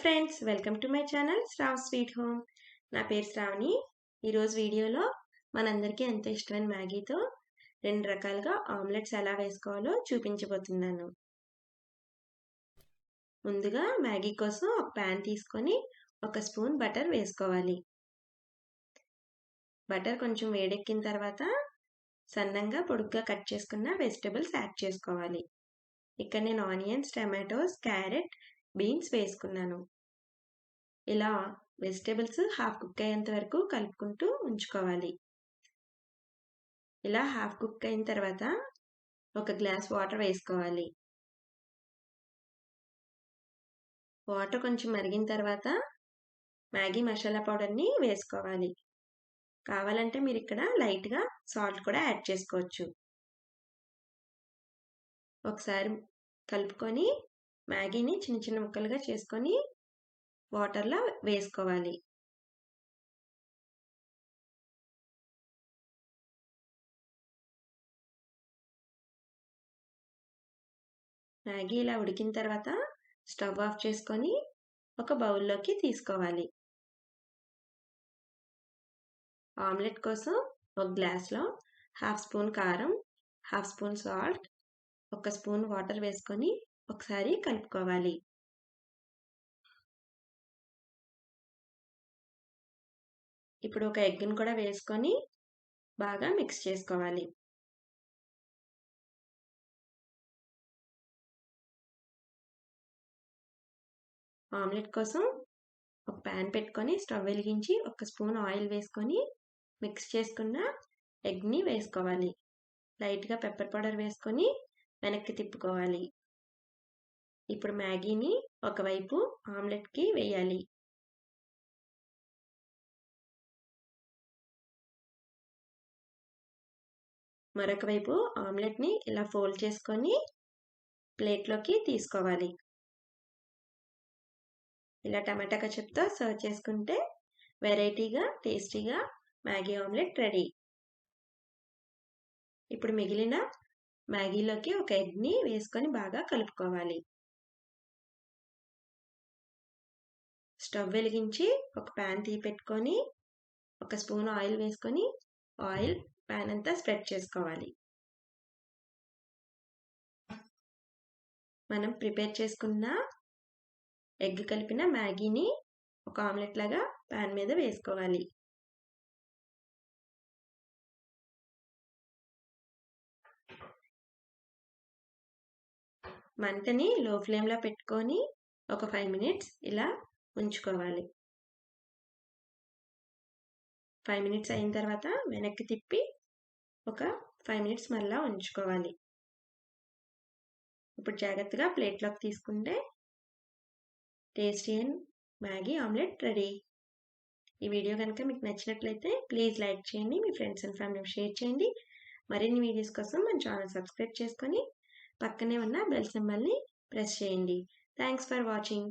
Friends, welcome to my channel Sravs sweet home. నా పేరు శ్రావణి. ఈరోజు వీడియోలో మనందరికీ ఎంతో ఇష్టమైన మ్యాగీతో 2 రకాలుగా ఆమ్లెట్స్ ఎలా వేసుకోవాలో చూపించబోతున్నాను. ముందుగా మ్యాగీ కోసం ఒక ప్యాన్ తీసుకొని 1 స్పూన్ బటర్ వేసుకోవాలి. బటర్ కొంచెం వేడెక్కిన తర్వాత సన్నంగా పొడుగ్గా కట్ చేసుకున్న వెజిటబుల్స్ యాడ్ చేసుకోవాలి. ఇక్కడ నేను ఆనియన్స్, టమాటోస్, క్యారెట్, బీన్స్ వేసుకున్నాను. ఇలా వెజిటబుల్స్ హాఫ్ కుక్ అయ్యేంత వరకు కలుపుకుంటూ ఉంచుకోవాలి. ఇలా హాఫ్ కుక్ అయిన తర్వాత 1 గ్లాస్ వాటర్ వేసుకోవాలి. వాటర్ కొంచెం మరిగిన తర్వాత మ్యాగీ మసాలా పౌడర్ని వేసుకోవాలి. కావాలంటే మీరు ఇక్కడ లైట్గా సాల్ట్ కూడా యాడ్ చేసుకోవచ్చు. ఒకసారి కలుపుకొని మ్యాగీని చిన్న చిన్న ముక్కలుగా చేసుకొని వాటర్లో వేసుకోవాలి. మ్యాగీ ఇలా ఉడికిన తర్వాత స్టవ్ ఆఫ్ చేసుకొని ఒక బౌల్లోకి తీసుకోవాలి. ఆమ్లెట్ కోసం 1 గ్లాస్లో హాఫ్ స్పూన్ కారం, half spoon salt, 1 spoon water వేసుకొని ఒకసారి కలుపుకోవాలి. ఇప్పుడు ఒక ఎగ్ని కూడా వేసుకొని బాగా మిక్స్ చేసుకోవాలి. ఆమ్లెట్ కోసం ఒక ప్యాన్ పెట్టుకొని స్టవ్ వెలిగించి 1 స్పూన్ ఆయిల్ వేసుకొని మిక్స్ చేసుకున్న ఎగ్ని వేసుకోవాలి. లైట్గా పెప్పర్ పౌడర్ వేసుకొని వెనక్కి తిప్పుకోవాలి. ఇప్పుడు మ్యాగీని ఒకవైపు ఆమ్లెట్కి వేయాలి. మరొక వైపు ఆమ్లెట్ని ఇలా ఫోల్డ్ చేసుకొని ప్లేట్లోకి తీసుకోవాలి. ఇలా టమాటా కచప్తో సర్వ్ చేసుకుంటే వెరైటీగా టేస్టీగా మ్యాగీ ఆమ్లెట్ రెడీ. ఇప్పుడు మిగిలిన మ్యాగీలోకి ఒక ఎగ్ని వేసుకొని బాగా కలుపుకోవాలి. స్టవ్ వెలిగించి ఒక ప్యాన్ పెట్టుకొని 1 స్పూన్ ఆయిల్ వేసుకొని ఆయిల్ ప్యాన్ అంతా స్ప్రెడ్ చేసుకోవాలి. మనం ప్రిపేర్ చేసుకున్న ఎగ్ కలిపిన మ్యాగీని ఒక ఆమ్లెట్ లాగా ప్యాన్ మీద వేసుకోవాలి. మంటని లో ఫ్లేమ్లో పెట్టుకొని ఒక 5 మినిట్స్ ఇలా ఉంచుకోవాలి. 5 మినిట్స్ అయిన తర్వాత వెనక్కి తిప్పి ఒక 5 మినిట్స్ మళ్ళీ ఉంచుకోవాలి. ఇప్పుడు జాగ్రత్తగా ప్లేట్లోకి తీసుకుంటే tasty and Maggi omelette ready. ఈ వీడియో కనుక మీకు నచ్చినట్లయితే ప్లీజ్ లైక్ చేయండి, మీ ఫ్రెండ్స్ అండ్ ఫ్యామిలీ షేర్ చేయండి. మరిన్ని వీడియోస్ కోసం మన ఛానల్ సబ్స్క్రైబ్ చేసుకొని పక్కనే ఉన్న బెల్ సింబల్ని ప్రెస్ చేయండి. Thanks for watching.